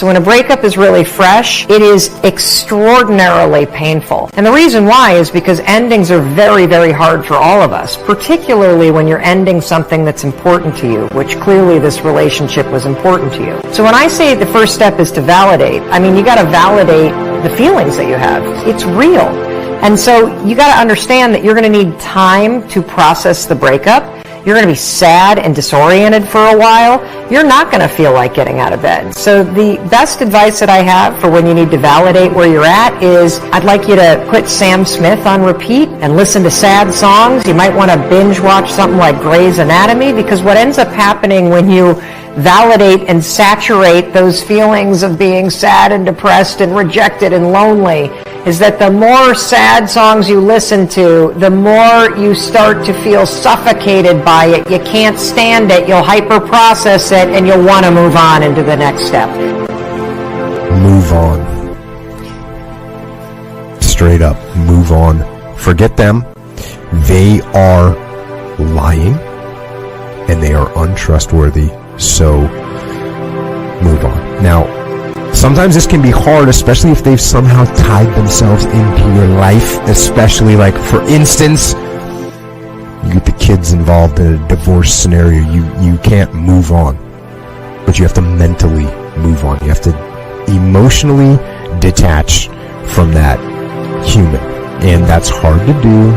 So when a breakup is really fresh, it is extraordinarily painful. And the reason why is because endings are very, very hard for all of us, particularly when you're ending something that's important to you, which clearly this relationship was important to you. So when I say the first step is to validate, I mean you got to validate the feelings that you have. It's real. And so you got to understand that you're going to need time to process the breakup. You're going to be sad and disoriented for a while. You're not going to feel like getting out of bed. So the best advice that I have for when you need to validate where you're at is I'd like you to put Sam Smith on repeat and listen to sad songs. You might want to binge watch something like Grey's Anatomy, because what ends up happening when you validate and saturate those feelings of being sad and depressed and rejected and lonely is that the more sad songs you listen to, the more you start to feel suffocated by it. You can't stand it. You'll hyper-process it, and you'll want to move on into the next step. Move on. Straight up, move on. Forget them. They are lying, and they are untrustworthy. So, move on. Now, sometimes this can be hard, especially if they've somehow tied themselves into your life, especially like, for instance, you get the kids involved in a divorce scenario. You can't move on, but you have to mentally move on. You have to emotionally detach from that human, and that's hard to do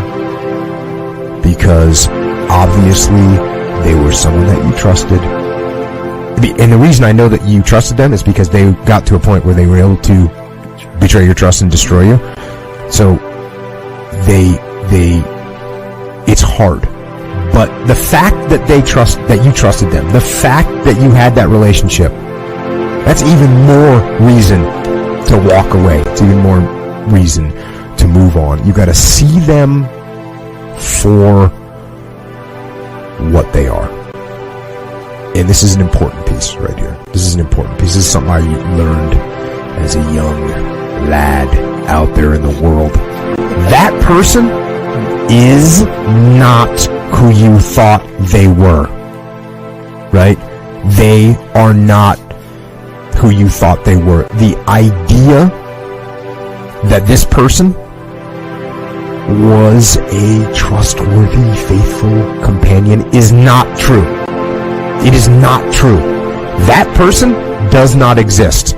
because obviously they were someone that you trusted. And the reason I know that you trusted them is because they got to a point where they were able to betray your trust and destroy you. So it's hard. But the fact that you trusted them, the fact that you had that relationship, that's even more reason to walk away. It's even more reason to move on. You got to see them for what they are. And this is an important piece right here. This is an important piece. This is something I learned as a young lad out there in the world. That person is not who you thought they were. Right? They are not who you thought they were. The idea that this person was a trustworthy, faithful companion is not true. It is not true. That person does not exist.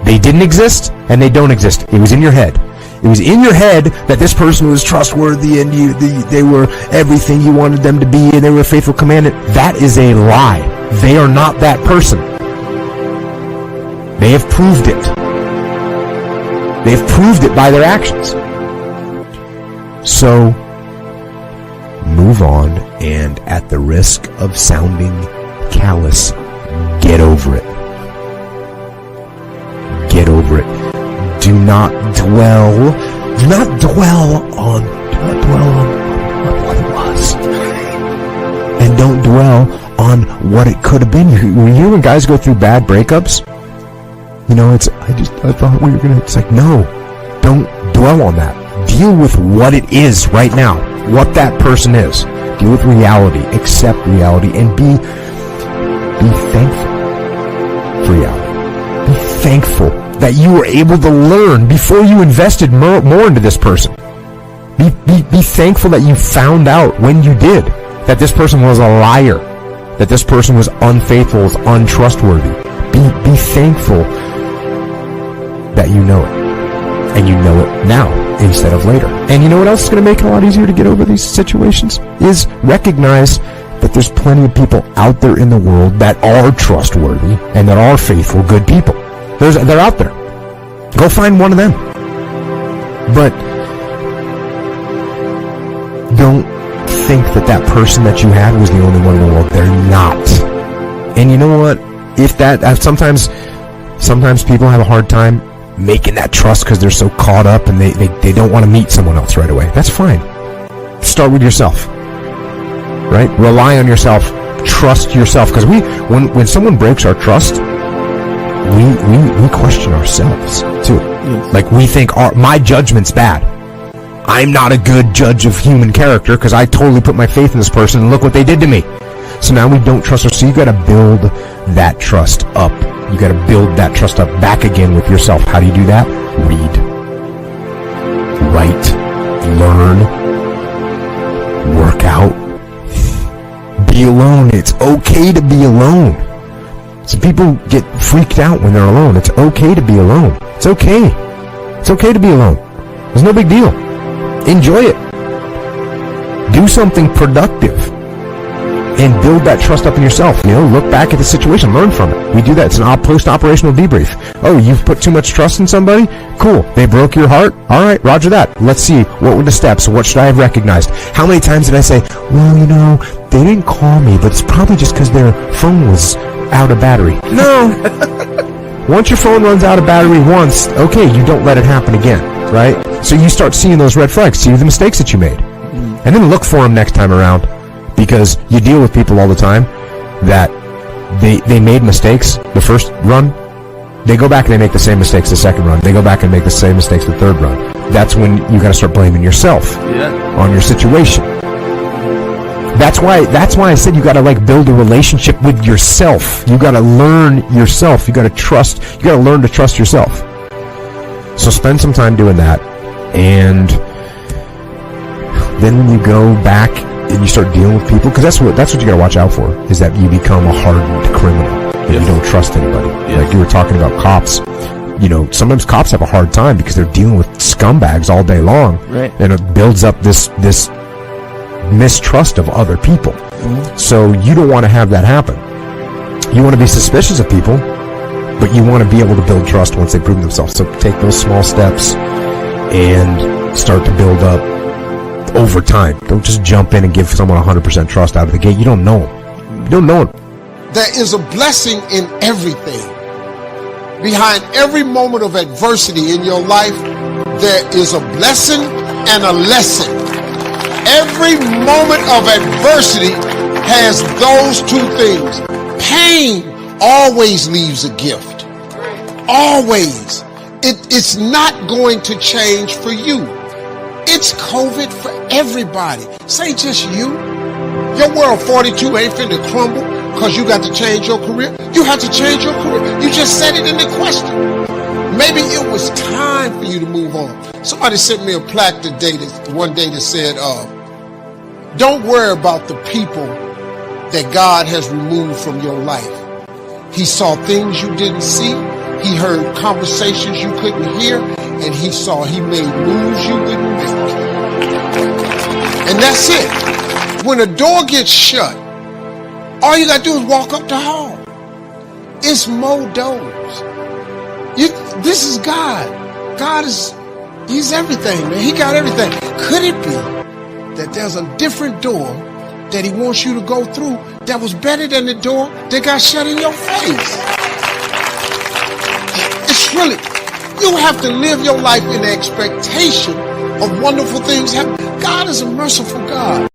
They didn't exist, and they don't exist. It was in your head. It was in your head that this person was trustworthy, and they were everything you wanted them to be, and they were a faithful companion. That is a lie. They are not that person. They have proved it. They have proved it by their actions. So, move on, and at the risk of sounding callous, get over it. Get over it. Do not dwell on what it was. And don't dwell on what it could have been. When you and guys go through bad breakups, you know, I thought we were gonna, it's like, no, don't dwell on that. Deal with what it is right now. What that person is. Deal with reality. Accept reality, and be thankful for reality. Be thankful that you were able to learn before you invested more into this person. Be thankful that you found out when you did that this person was a liar, that this person was unfaithful, was untrustworthy. Be thankful that you know it. And you know it now instead of later. And you know what else is going to make it a lot easier to get over these situations? Is recognize that there's plenty of people out there in the world that are trustworthy and that are faithful, good people. They're out there. Go find one of them. But don't think that person that you had was the only one in the world. They're not. And you know what? Sometimes people have a hard time making that trust because they're so caught up and they don't want to meet someone else right away. That's fine. Start with yourself. Right? Rely on yourself. Trust yourself. Because when someone breaks our trust, we question ourselves too. Yes. Like we think my judgment's bad. I'm not a good judge of human character because I totally put my faith in this person and look what they did to me. So now we don't trust ourselves. So you got to build that trust up. You got to build that trust up back again with yourself. How do you do that? Read, write, learn, work out, be alone. It's okay to be alone. Some people get freaked out when they're alone. It's okay to be alone. It's okay. It's okay to be alone. There's no big deal. Enjoy it. Do something productive and build that trust up in yourself. Look back at the situation, learn from it. We do that. It's an post-operational debrief. Oh, you've put too much trust in somebody? Cool. They broke your heart? All right, roger that. Let's see. What were the steps? What should I have recognized? How many times did I say, well, they didn't call me, but it's probably just because their phone was out of battery. No. Once your phone runs out of battery once, okay, you don't let it happen again, right? So you start seeing those red flags, see the mistakes that you made. And then look for them next time around, because you deal with people all the time that they made mistakes the first run. They go back and they make the same mistakes the second run. They go back and make the same mistakes the third run. That's when you got to start blaming yourself on your situation. That's why I said you got to build a relationship with yourself. You got to learn yourself. You got to trust. You got to learn to trust yourself. So spend some time doing that, and then when you go back and you start dealing with people, because that's what you got to watch out for, is that you become a hardened criminal and you don't trust anybody. Like you were talking about cops. Sometimes cops have a hard time because they're dealing with scumbags all day long, right? And it builds up this mistrust of other people. So you don't want to have that happen. You want to be suspicious of people, but you want to be able to build trust once they prove themselves. So take those small steps and start to build up over time. Don't just jump in and give someone 100% trust out of the gate. You don't know them. You don't know them. There is a blessing in everything. Behind every moment of adversity in your life, there is a blessing and a lesson. Every moment of adversity has those two things. Pain always leaves a gift. Always. It's not going to change for you. It's COVID for everybody. It's ain't just you. Your world 42 ain't finna crumble because you got to change your career. You have to change your career. You just said it in the question. Maybe it was time for you to move on. Somebody sent me a plaque one day that said, don't worry about the people that God has removed from your life. He saw things you didn't see. He heard conversations you couldn't hear. And he made moves you wouldn't make. And that's it. When a door gets shut, all you got to do is walk up the hall. It's more doors. This is God. He's everything, man. He got everything. Could it be that there's a different door that he wants you to go through that was better than the door that got shut in your face? It's really, you have to live your life in the expectation of wonderful things happening. God is a merciful God.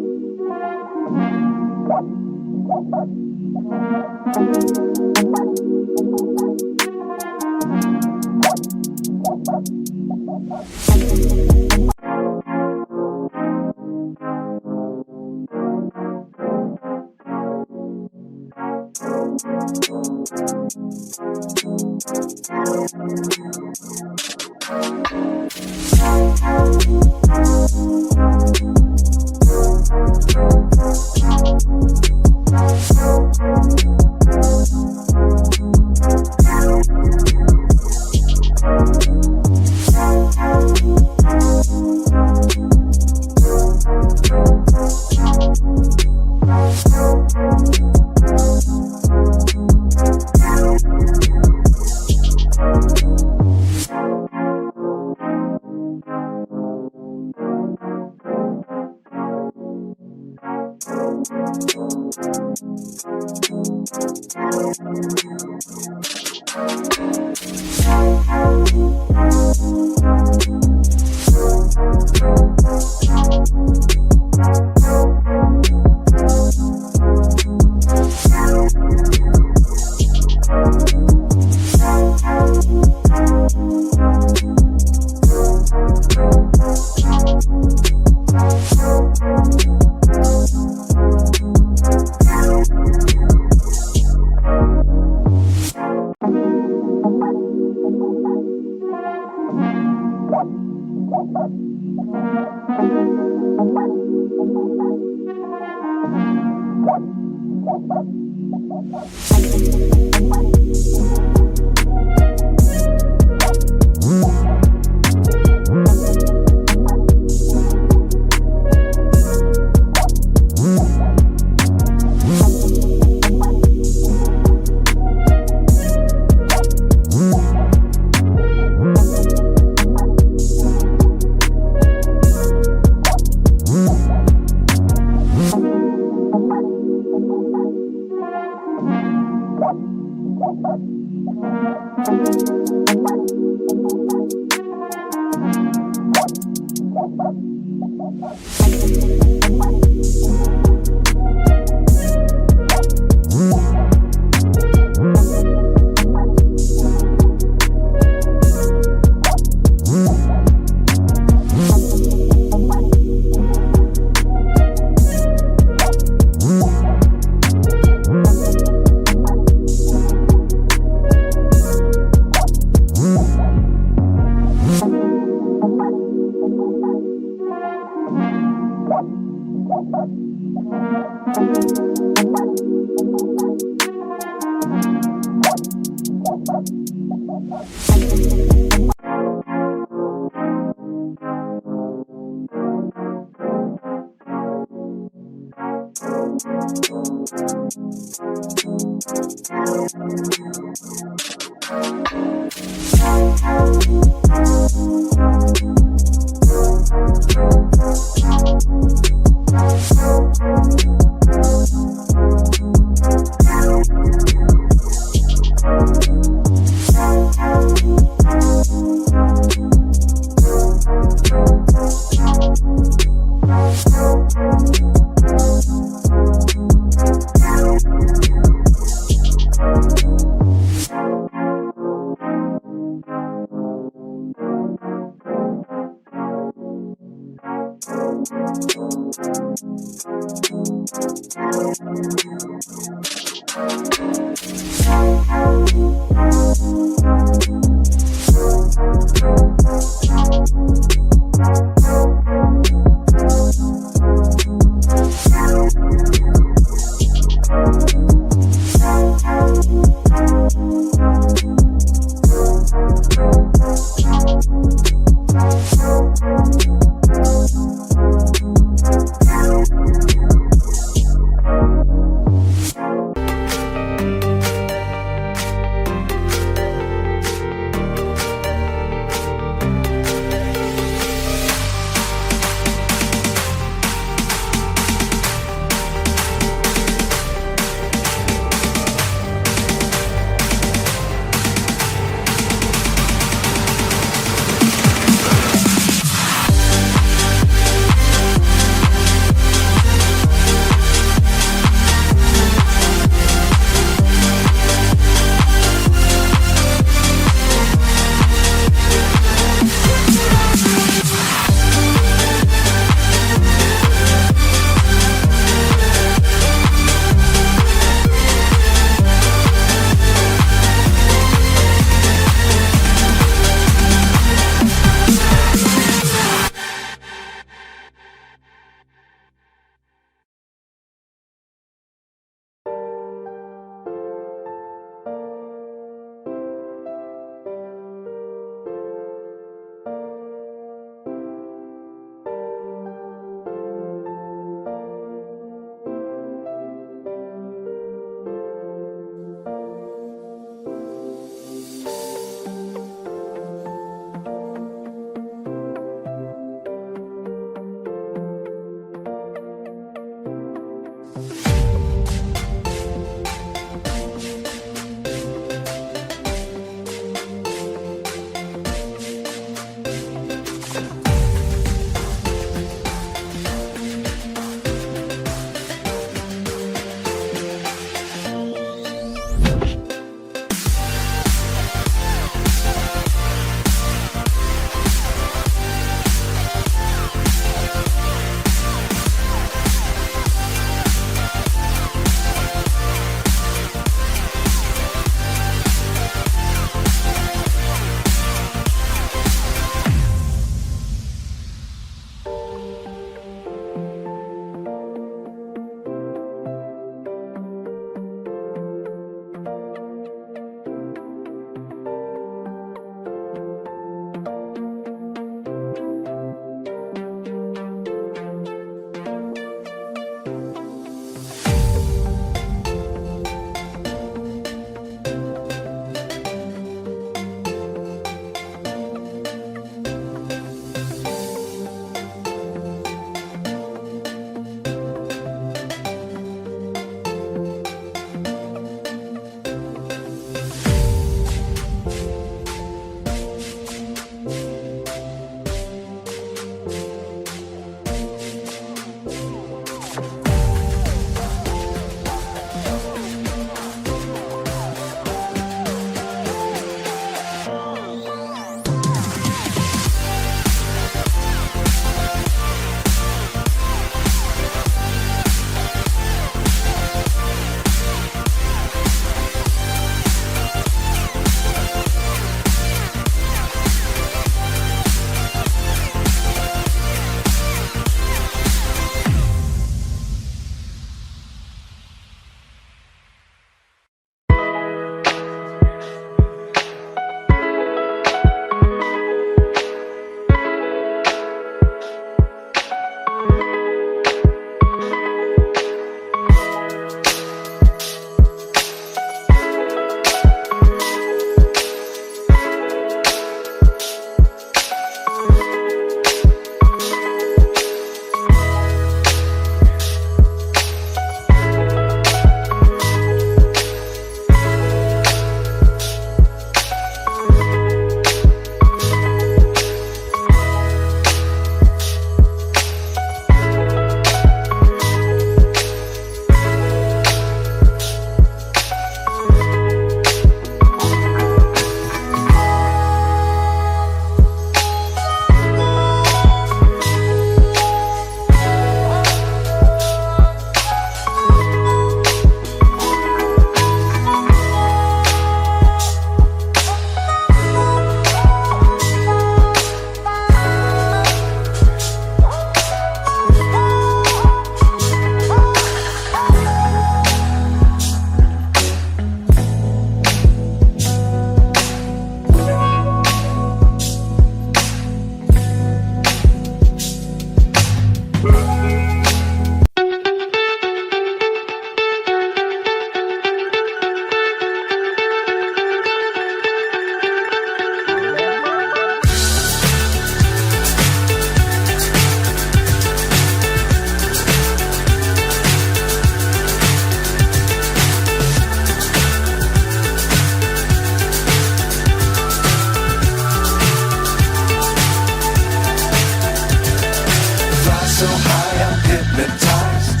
so high I'm hypnotized.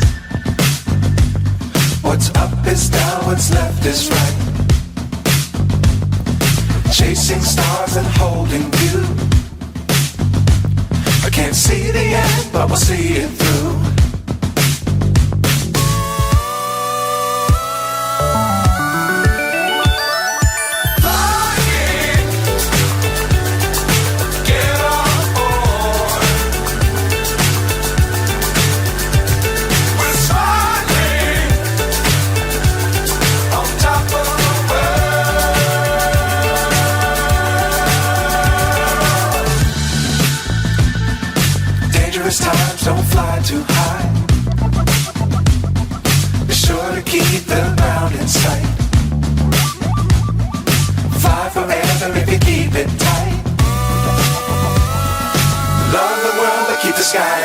What's up is down, what's left is right. Chasing stars and holding you. I can't see the end, but we'll see it through. Times don't fly too high. Be sure to keep the ground in sight. Fly forever if you keep it tight. Love the world but keep the sky